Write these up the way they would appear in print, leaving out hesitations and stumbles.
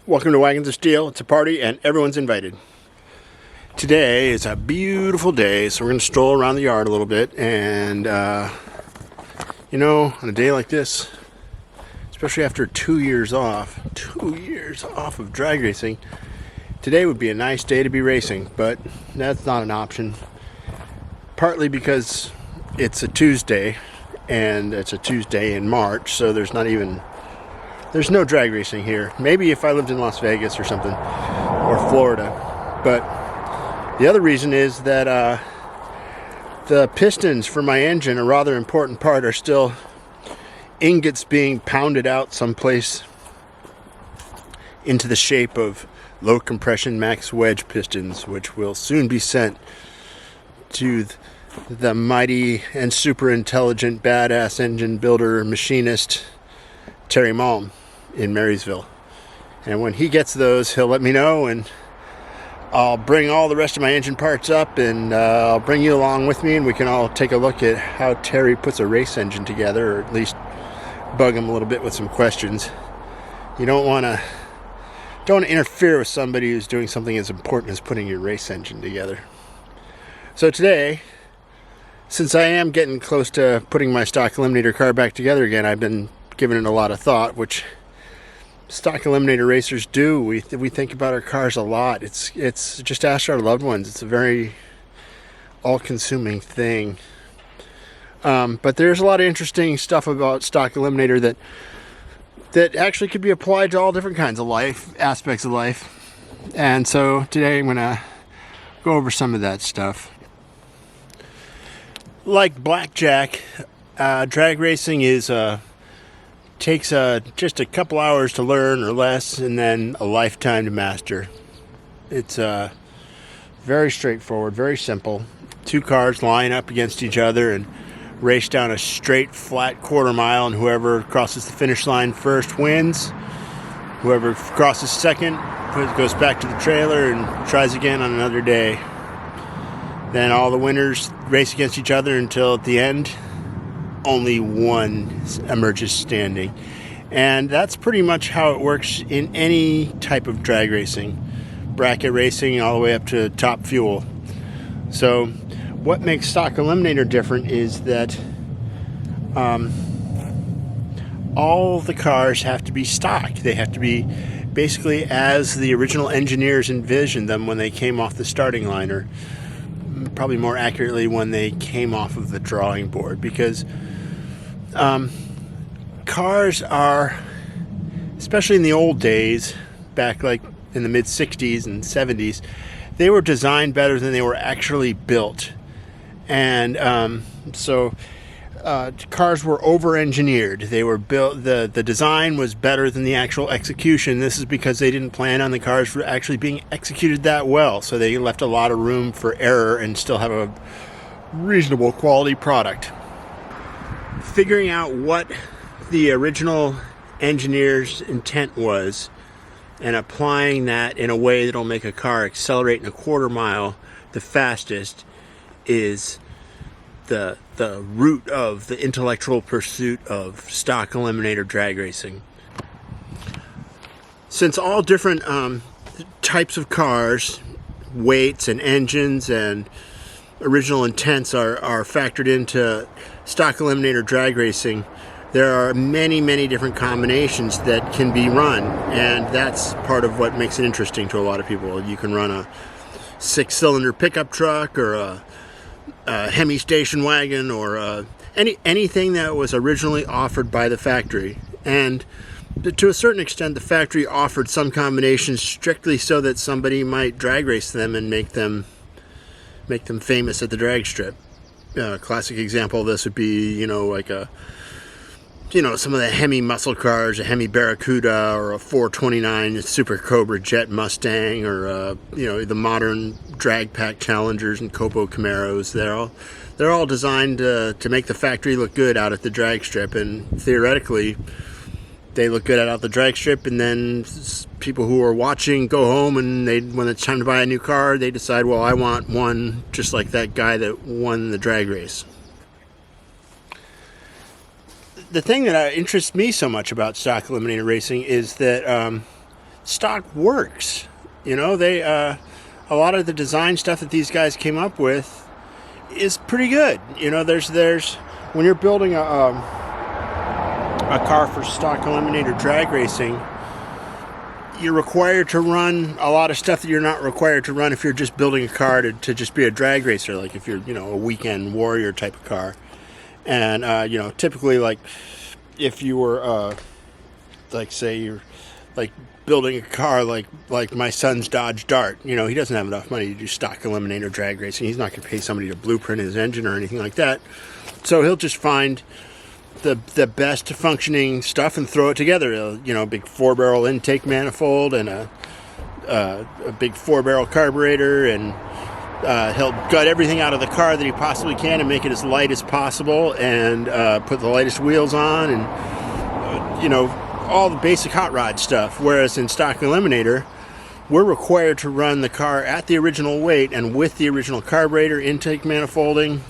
Welcome to Wagons of Steel. It's a party and everyone's invited. Today is a beautiful day, so we're going to stroll around the yard a little bit. And, on a day like this, especially after 2 years off of drag racing, today would be a nice day to be racing, but that's not an option. Partly because it's a Tuesday, and it's a Tuesday in March, so there's no drag racing here. Maybe if I lived in Las Vegas or something, or Florida. But the other reason is that the pistons for my engine, a rather important part, are still ingots being pounded out someplace into the shape of low compression max wedge pistons, which will soon be sent to the mighty and super intelligent badass engine builder machinist Terry Malm in Marysville. And when he gets those, he'll let me know, and I'll bring all the rest of my engine parts up, and I'll bring you along with me, and we can all take a look at how Terry puts a race engine together, or at least bug him a little bit with some questions. You don't want to interfere with somebody who's doing something as important as putting your race engine together. So today, since I am getting close to putting my Stock Eliminator car back together again, I've been giving it a lot of thought, which Stock Eliminator racers do. We think about our cars a lot. It's just ask our loved ones. It's a very all-consuming thing. But there's a lot of interesting stuff about Stock Eliminator that actually could be applied to all different kinds of aspects of life. And so today I'm going to go over some of that stuff. Like blackjack, drag racing takes just a couple hours to learn or less, and then a lifetime to master. It's very straightforward, very simple. Two cars line up against each other and race down a straight, flat quarter mile, and whoever crosses the finish line first wins. Whoever crosses second goes back to the trailer and tries again on another day. Then all the winners race against each other until at the end only one emerges standing. And that's pretty much how it works in any type of drag racing. Bracket racing all the way up to top fuel. So what makes Stock Eliminator different is that all the cars have to be stock. They have to be basically as the original engineers envisioned them when they came off the starting line, or probably more accurately when they came off of the drawing board, because cars are, especially in the old days, back like in the mid-60s and 70s, they were designed better than they were actually built. And so cars were over-engineered. They were built, the design was better than the actual execution. This is because they didn't plan on the cars for actually being executed that well, so they left a lot of room for error and still have a reasonable quality product. Figuring out what the original engineer's intent was and applying that in a way that'll make a car accelerate in a quarter mile the fastest is the root of the intellectual pursuit of Stock Eliminator drag racing. Since all different types of cars, weights and engines and original intents are factored into Stock Eliminator drag racing, there are many, many different combinations that can be run, and that's part of what makes it interesting to a lot of people. You can run a 6-cylinder pickup truck, or a Hemi station wagon, or anything that was originally offered by the factory. And to a certain extent, the factory offered some combinations strictly so that somebody might drag race them and make them famous at the drag strip. A classic example of this would be, some of the Hemi muscle cars, a Hemi Barracuda, or a 429 Super Cobra Jet Mustang, or the modern drag pack Challengers and Copo Camaros. They're all designed to make the factory look good out at the drag strip, and theoretically they look good out at the drag strip, and then people who are watching go home, and when it's time to buy a new car, they decide, well, I want one just like that guy that won the drag race. The thing that interests me so much about Stock Eliminator racing is that stock works. You know, they a lot of the design stuff that these guys came up with is pretty good. You know, there's when you're building a car for Stock Eliminator drag racing, you're required to run a lot of stuff that you're not required to run if you're just building a car to just be a drag racer, like if you're, you know, a weekend warrior type of car. And you know, typically, like if you were like, say you're like building a car like my son's Dodge Dart, you know, he doesn't have enough money to do Stock Eliminator drag racing. He's not going to pay somebody to blueprint his engine or anything like that. So he'll just find the best functioning stuff and throw it together. You know, a big 4-barrel intake manifold and a big 4-barrel carburetor, and he'll gut everything out of the car that he possibly can and make it as light as possible, and put the lightest wheels on, and you know, all the basic hot rod stuff. Whereas in Stock Eliminator, we're required to run the car at the original weight and with the original carburetor, intake manifolding,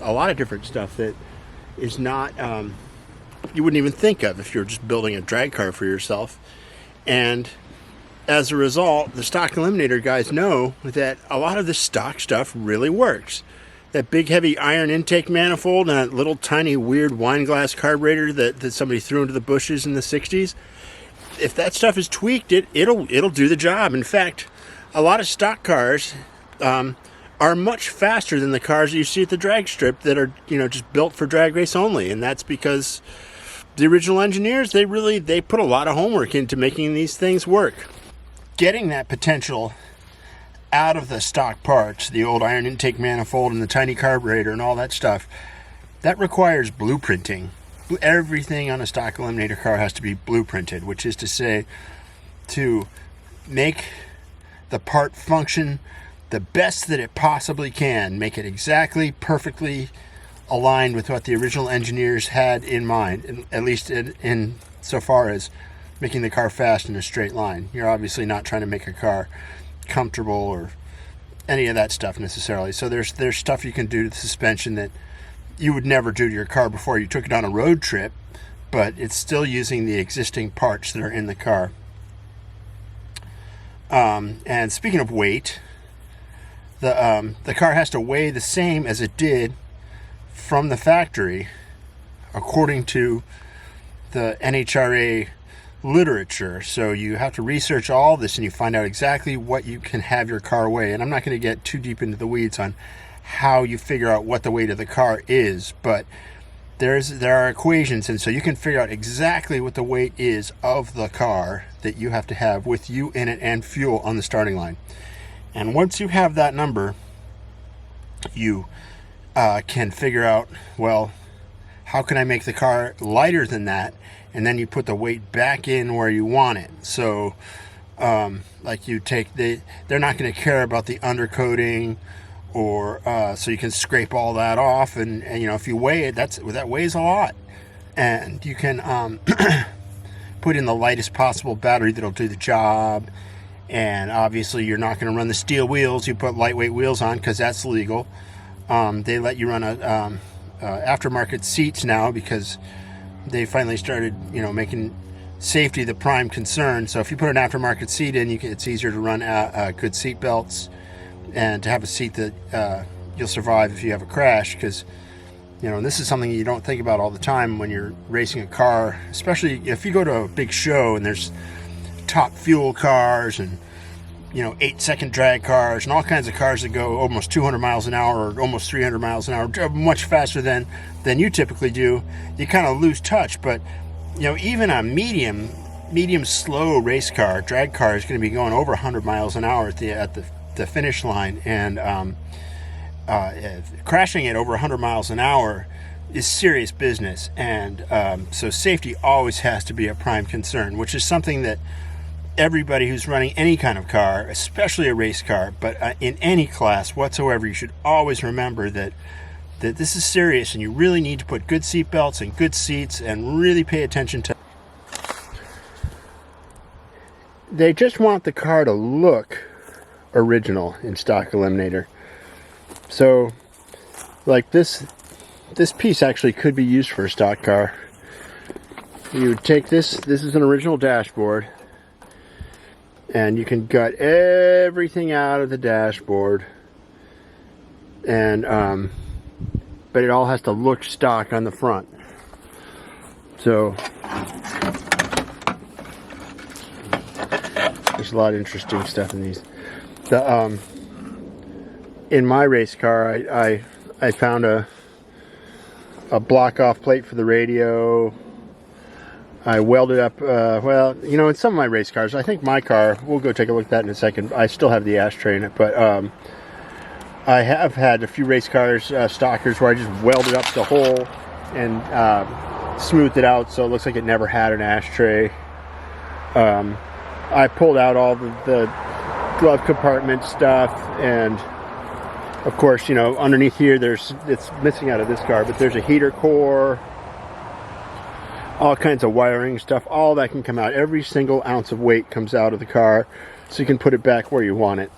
a lot of different stuff that is not, you wouldn't even think of if you're just building a drag car for yourself. And as a result, the Stock Eliminator guys know that a lot of the stock stuff really works. That big heavy iron intake manifold and that little tiny weird wine glass carburetor that somebody threw into the bushes in the 60s, if that stuff is tweaked, it'll do the job. In fact, a lot of stock cars are much faster than the cars that you see at the drag strip that are, you know, just built for drag race only. And that's because the original engineers, they put a lot of homework into making these things work. Getting that potential out of the stock parts, the old iron intake manifold and the tiny carburetor and all that stuff, that requires blueprinting. Everything on a Stock Eliminator car has to be blueprinted, which is to say, to make the part function the best that it possibly can, make it exactly perfectly aligned with what the original engineers had in mind, at least in so far as making the car fast in a straight line. You're obviously not trying to make a car comfortable or any of that stuff necessarily. So there's stuff you can do to the suspension that you would never do to your car before you took it on a road trip, but it's still using the existing parts that are in the car. And speaking of weight, the car has to weigh the same as it did from the factory, according to the NHRA literature. So you have to research all this and you find out exactly what you can have your car weigh. And I'm not going to get too deep into the weeds on how you figure out what the weight of the car is, but there are equations, and so you can figure out exactly what the weight is of the car that you have to have with you in it and fuel on the starting line. And once you have that number, you can figure out, well, how can I make the car lighter than that? And then you put the weight back in where you want it. So like you take they're not going to care about the undercoating, or so you can scrape all that off, and you know, if you weigh it, that weighs a lot, and you can put in the lightest possible battery that'll do the job. And obviously you're not going to run the steel wheels. You put lightweight wheels on because that's legal. They let you run aftermarket seats now because they finally started, you know, making safety the prime concern. So if you put an aftermarket seat in, it's easier to run good seat belts and to have a seat that you'll survive if you have a crash. Because, you know, and this is something you don't think about all the time when you're racing a car, especially if you go to a big show and there's top fuel cars and, you know, 8-second drag cars and all kinds of cars that go almost 200 miles an hour or almost 300 miles an hour, much faster than you typically do. You kind of lose touch. But, you know, even a medium slow race car, drag car, is going to be going over 100 miles an hour at the finish line, and crashing it over 100 miles an hour is serious business. And so safety always has to be a prime concern, which is something that everybody who's running any kind of car, especially a race car, but in any class whatsoever, you should always remember that this is serious, and you really need to put good seat belts and good seats and really pay attention to. They just want the car to look original in Stock Eliminator. So, like this piece actually could be used for a stock car. You would take this is an original dashboard, and you can gut everything out of the dashboard, and but it all has to look stock on the front. So there's a lot of interesting stuff in these. In my race car, I found a block off plate for the radio. I welded up, well, you know, in some of my race cars, I think my car, we'll go take a look at that in a second. I still have the ashtray in it, but I have had a few race cars, stockers, where I just welded up the hole and smoothed it out so it looks like it never had an ashtray. I pulled out all the glove compartment stuff, and of course, you know, underneath here it's missing out of this car, but there's a heater core, all kinds of wiring stuff, all that can come out. Every single ounce of weight comes out of the car, so you can put it back where you want it.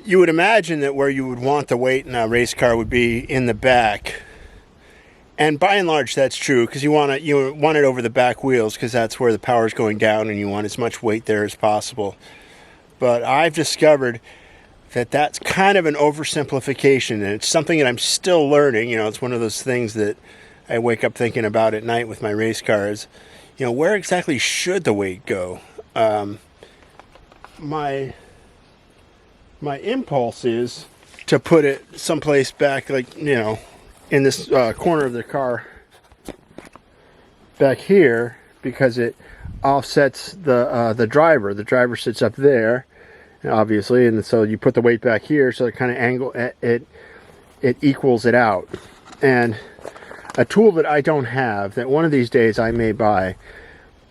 You would imagine that where you would want the weight in a race car would be in the back. And by and large, that's true, because you want it over the back wheels, because that's where the power is going down and you want as much weight there as possible. But I've discovered that that's kind of an oversimplification, and it's something that I'm still learning. You know, it's one of those things that I wake up thinking about at night with my race cars. You know, where exactly should the weight go? My impulse is to put it someplace back, like, you know, in this corner of the car back here, because it offsets the driver. The driver sits up there, obviously, and so you put the weight back here, so it kind of it equals it out. And a tool that I don't have, that one of these days I may buy,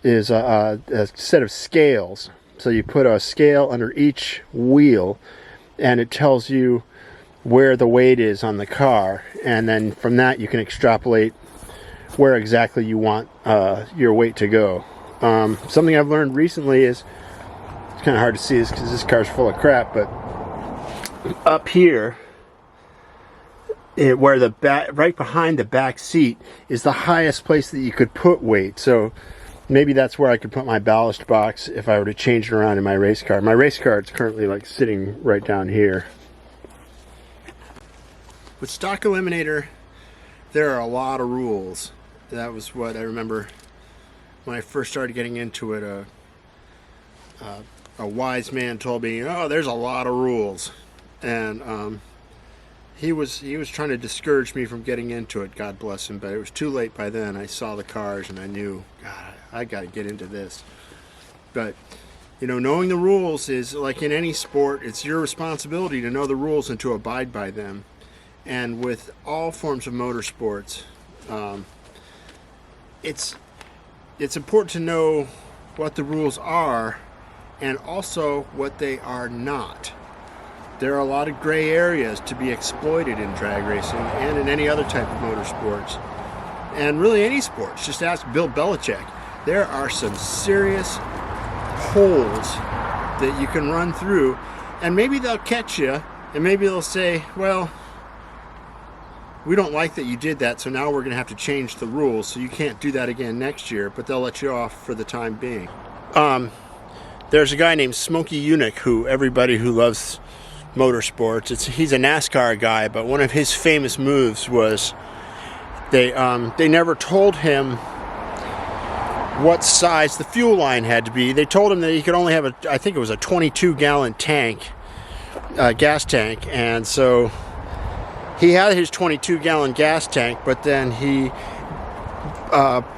is a set of scales. So you put a scale under each wheel, and it tells you where the weight is on the car, and then from that you can extrapolate where exactly you want your weight to go. Something I've learned recently is, it's kind of hard to see this because this car's full of crap, but up here, where the back, right behind the back seat, is the highest place that you could put weight. So maybe that's where I could put my ballast box if I were to change it around in my race car. My race car is currently like sitting right down here. With Stock Eliminator, there are a lot of rules. That was what I remember when I first started getting into it. A wise man told me, "Oh, there's a lot of rules," and he was trying to discourage me from getting into it. God bless him, but it was too late by then. I saw the cars and I knew, God, I got to get into this. But you know, knowing the rules is like in any sport. It's your responsibility to know the rules and to abide by them. And with all forms of motorsports, it's important to know what the rules are and also what they are not. There are a lot of gray areas to be exploited in drag racing and in any other type of motorsports, and really any sports. Just ask Bill Belichick. There are some serious holes that you can run through, and maybe they'll catch you, and maybe they'll say, well, we don't like that you did that, so now we're going to have to change the rules, so you can't do that again next year, but they'll let you off for the time being. There's a guy named Smokey Yunick, who everybody who loves motorsports, he's a NASCAR guy, but one of his famous moves was they never told him what size the fuel line had to be. They told him that he could only have I think it was a 22-gallon tank, gas tank, and so he had his 22-gallon gas tank, but then he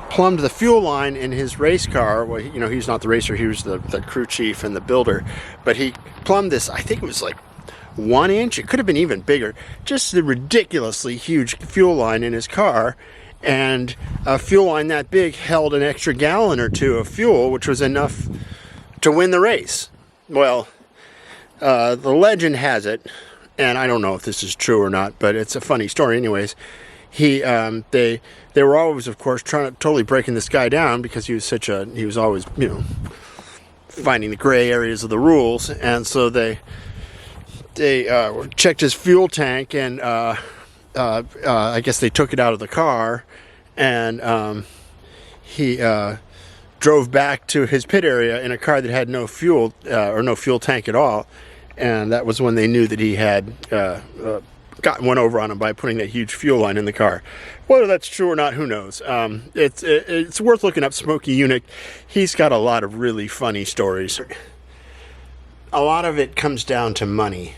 plumbed the fuel line in his race car. Well, you know, he's not the racer, he was the crew chief and the builder, but he plumbed this, I think it was like 1 inch, it could have been even bigger, just the ridiculously huge fuel line in his car. And a fuel line that big held an extra gallon or two of fuel, which was enough to win the race. Well, the legend has it, and I don't know if this is true or not, but it's a funny story anyways. They were always, of course, totally breaking this guy down because he was always, you know, finding the gray areas of the rules, and so they checked his fuel tank, and I guess they took it out of the car, and he drove back to his pit area in a car that had no fuel or no fuel tank at all, and that was when they knew that he had gotten one over on him by putting that huge fuel line in the car. Whether that's true or not, who knows? It's worth looking up Smokey Yunick. He's got a lot of really funny stories. A lot of it comes down to money.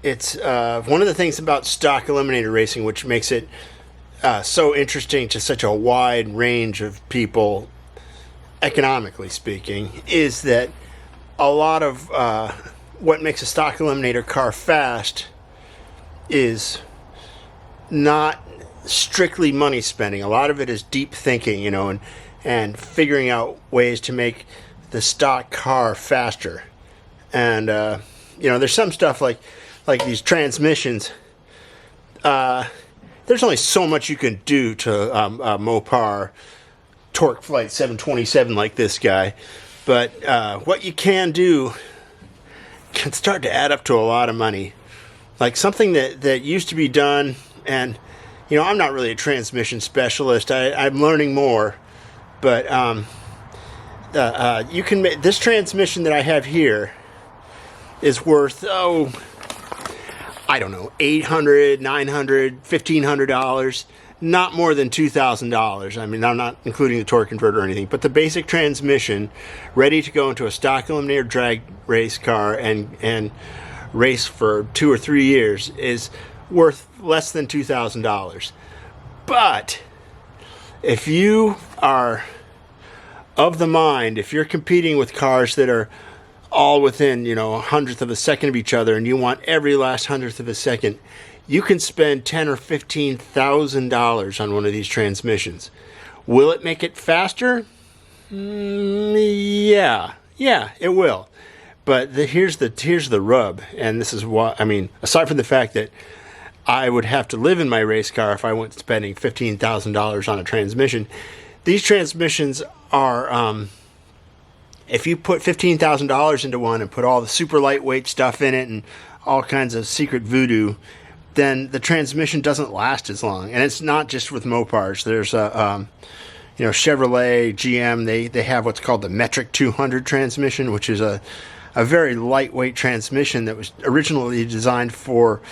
It's one of the things about Stock Eliminator racing, which makes it so interesting to such a wide range of people, economically speaking, is that a lot of what makes a Stock Eliminator car fast is not strictly money spending. A lot of it is deep thinking, and figuring out ways to make the stock car faster. And there's some stuff like these transmissions. There's only so much you can do to a Mopar Torque Flight 727 like this guy, but what you can do can start to add up to a lot of money. Like something that used to be done, and I'm not really a transmission specialist. I'm learning more, but you can make this transmission that I have here is worth I don't know, $800, $900, $1,500, not more than $2,000. I mean, I'm not including the torque converter or anything, but the basic transmission, ready to go into a Stock Eliminator drag race car and race for 2 or 3 years, is worth less than $2,000. But if you are of the mind, if you're competing with cars that are all within, a hundredth of a second of each other, and you want every last hundredth of a second, you can spend $10,000 or $15,000 on one of these transmissions. Will it make it faster? Yeah, it will. But here's the rub, and this is what aside from the fact that I would have to live in my race car if I went spending $15,000 on a transmission. These transmissions are, if you put $15,000 into one and put all the super lightweight stuff in it and all kinds of secret voodoo, then the transmission doesn't last as long. And it's not just with Mopars. There's Chevrolet, GM, they have what's called the Metric 200 transmission, which is a very lightweight transmission that was originally designed for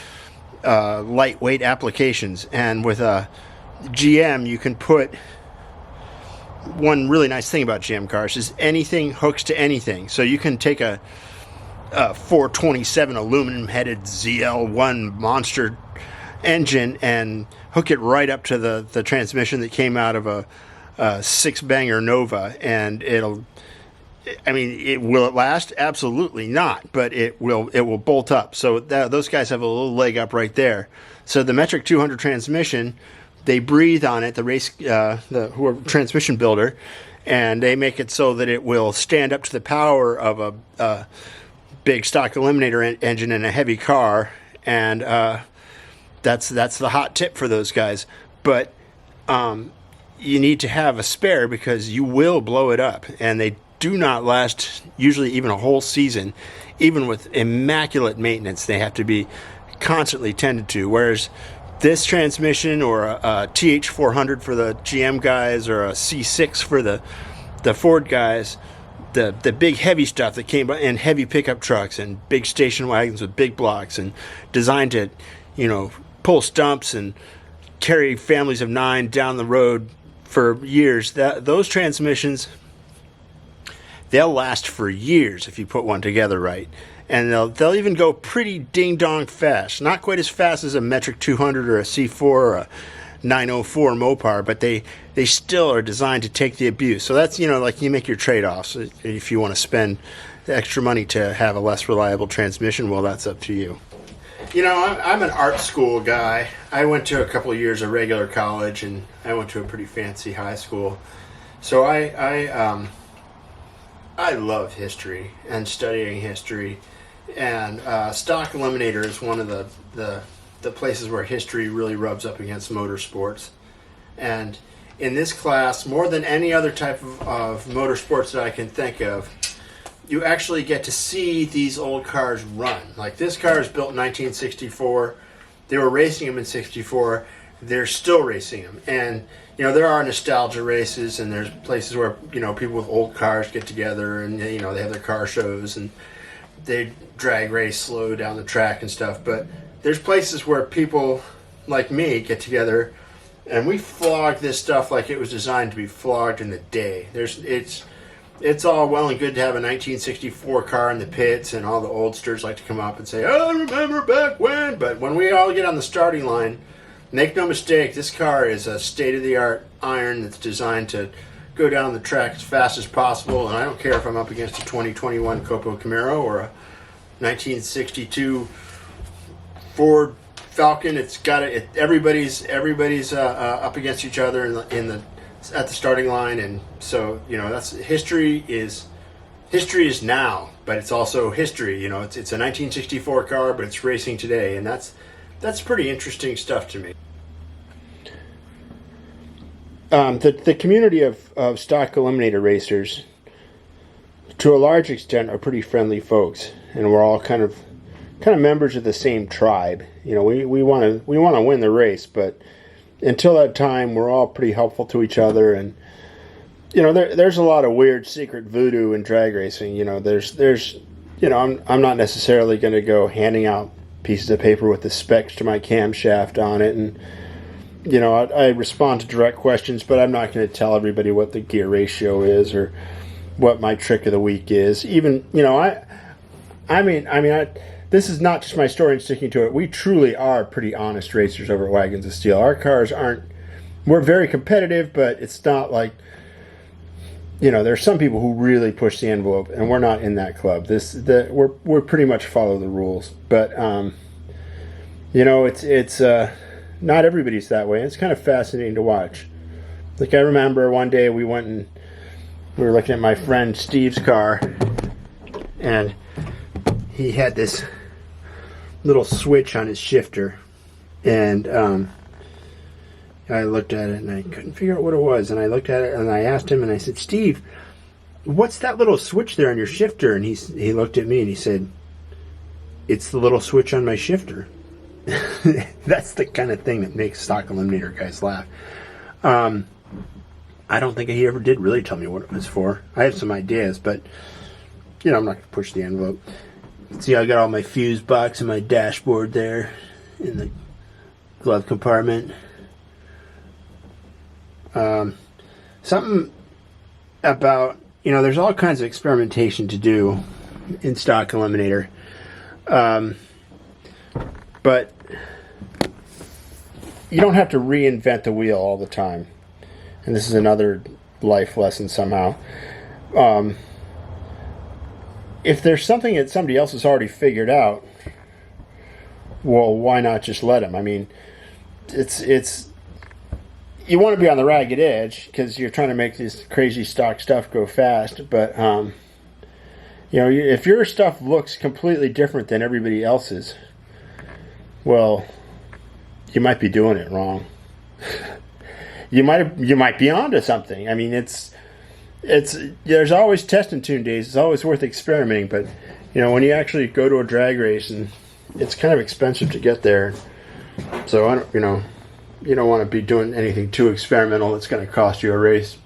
lightweight applications. And with a GM, you can put, one really nice thing about GM cars is anything hooks to anything. So you can take a 427 aluminum headed ZL1 monster engine and hook it right up to the transmission that came out of a 6-banger Nova, and will it last? Absolutely not, but it will bolt up. So those guys have a little leg up right there. So the Metric 200 transmission, they breathe on it, who are transmission builder, and they make it so that it will stand up to the power of a big Stock Eliminator engine in a heavy car, and that's the hot tip for those guys. But you need to have a spare, because you will blow it up, and they do not last usually even a whole season. Even with immaculate maintenance, they have to be constantly tended to, whereas this transmission, or a TH400 for the GM guys, or a C6 for the Ford guys, the big heavy stuff that came in heavy pickup trucks and big station wagons with big blocks and designed to, pull stumps and carry families of 9 down the road for years, those transmissions, they'll last for years if you put one together right. And they'll even go pretty ding-dong fast. Not quite as fast as a Metric 200 or a C4 or a 904 Mopar, but they still are designed to take the abuse. So that's, like you make your trade-offs. If you want to spend the extra money to have a less reliable transmission, well, that's up to you. I'm an art school guy. I went to a couple of years of regular college, and I went to a pretty fancy high school. So I love history and studying history. And Stock Eliminator is one of the places where history really rubs up against motorsports. And in this class, more than any other type of motorsports that I can think of, you actually get to see these old cars run. Like this car is built in 1964. They were racing them in 64. they're still racing them. And there are nostalgia races, and there's places where people with old cars get together, and they have their car shows, and they drag race slow down the track and stuff. But there's places where people like me get together, and we flog this stuff like it was designed to be flogged in the day. It's all well and good to have a 1964 car in the pits, and all the oldsters like to come up and say, "I remember back when." But when we all get on the starting line, make no mistake, this car is a state-of-the-art iron that's designed to go down the track as fast as possible. And I don't care if I'm up against a 2021 Copo Camaro or a 1962 Ford Falcon. It's got it. Everybody's up against each other at the starting line, and so that's history is now, but it's also history. It's a 1964 car, but it's racing today, and that's pretty interesting stuff to me. The community of Stock Eliminator racers, to a large extent, are pretty friendly folks, and we're all kind of members of the same tribe. We want to win the race, but until that time, we're all pretty helpful to each other. And there's a lot of weird secret voodoo in drag racing. I'm not necessarily going to go handing out pieces of paper with the specs to my camshaft on it, and I respond to direct questions, but I'm not going to tell everybody what the gear ratio is or what my trick of the week is. Even this is not just my story and sticking to it. We truly are pretty honest racers over at Wagons of Steel. Our cars we're very competitive, but it's not like, there's some people who really push the envelope, and we're not in that club. We're pretty much follow the rules, but it's not everybody's that way. It's kind of fascinating to watch. Like, I remember one day we were looking at my friend Steve's car, and he had this little switch on his shifter, and I looked at it and I couldn't figure out what it was, and I looked at it and I asked him, and I said, "Steve, what's that little switch there on your shifter?" And he looked at me and he said, "It's the little switch on my shifter." That's the kind of thing that makes Stock Eliminator guys laugh. I don't think he ever did really tell me what it was for. I have some ideas, but I'm not going to push the envelope. See, I got all my fuse box and my dashboard there in the glove compartment. Something about, there's all kinds of experimentation to do in Stock Eliminator. But you don't have to reinvent the wheel all the time. And this is another life lesson somehow. If there's something that somebody else has already figured out, well, why not just let them? I mean, it's you want to be on the ragged edge because you're trying to make this crazy stock stuff go fast. But if your stuff looks completely different than everybody else's, well, you might be doing it wrong. You might be onto something. I mean, there's always test and tune days. It's always worth experimenting, but when you actually go to a drag race, and it's kind of expensive to get there, so you don't want to be doing anything too experimental that's going to cost you a race.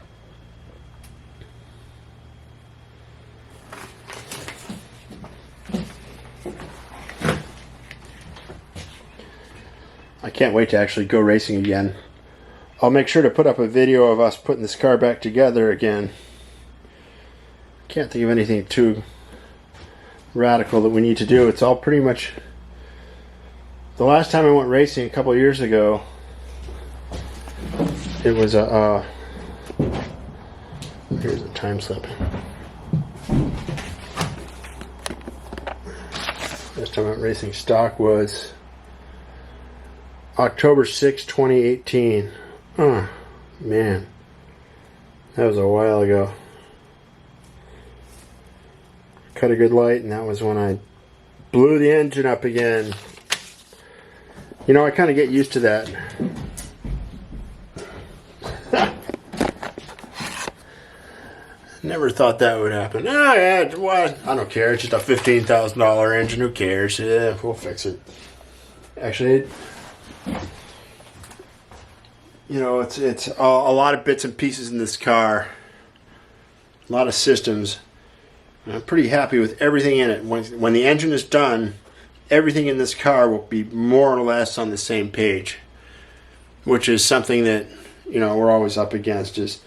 I can't wait to actually go racing again. I'll make sure to put up a video of us putting this car back together again. Can't think of anything too radical that we need to do. It's all pretty much... The last time I went racing a couple of years ago, it was a... here's a time slip. Last time I went racing stock was October 6, 2018. Oh, man. That was a while ago. Cut a good light, and that was when I blew the engine up again. I kind of get used to that. Never thought that would happen. Oh, yeah, what? I don't care. It's just a $15,000 engine. Who cares? Yeah, we'll fix it. Actually, You know, it's a lot of bits and pieces in this car, a lot of systems. And I'm pretty happy with everything in it. When the engine is done, everything in this car will be more or less on the same page, which is something that, you know, we're always up against. Is,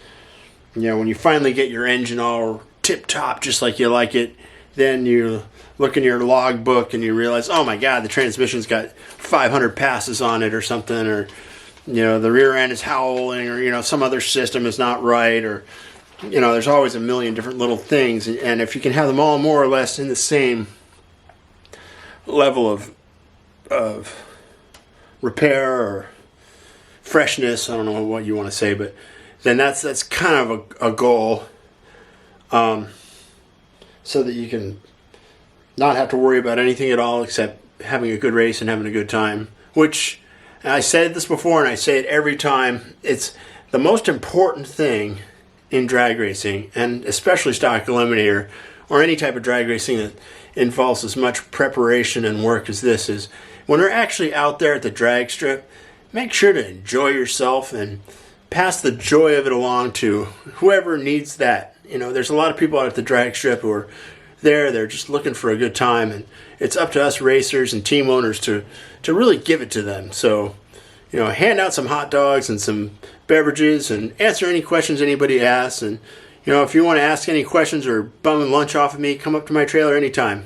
you know, when you finally get your engine all tip top just like you like it, then you look in your log book and you realize, oh my god, the transmission's got 500 passes on it or something, or, you know, the rear end is howling, or, you know, some other system is not right, or, you know, there's always a million different little things. And if you can have them all more or less in the same level of repair or freshness, I don't know what you want to say, but then that's kind of a goal, so that you can not have to worry about anything at all except having a good race and having a good time. Which, I said this before and I say it every time, it's the most important thing in drag racing, and especially Stock Eliminator, or any type of drag racing that involves as much preparation and work as this, is when you're actually out there at the drag strip, make sure to enjoy yourself and pass the joy of it along to whoever needs that. You know, there's a lot of people out at the drag strip who are there, they're just looking for a good time, and it's up to us racers and team owners to really give it to them. So, you know, hand out some hot dogs and some beverages and answer any questions anybody asks. And, you know, if you want to ask any questions or bum lunch off of me, come up to my trailer anytime.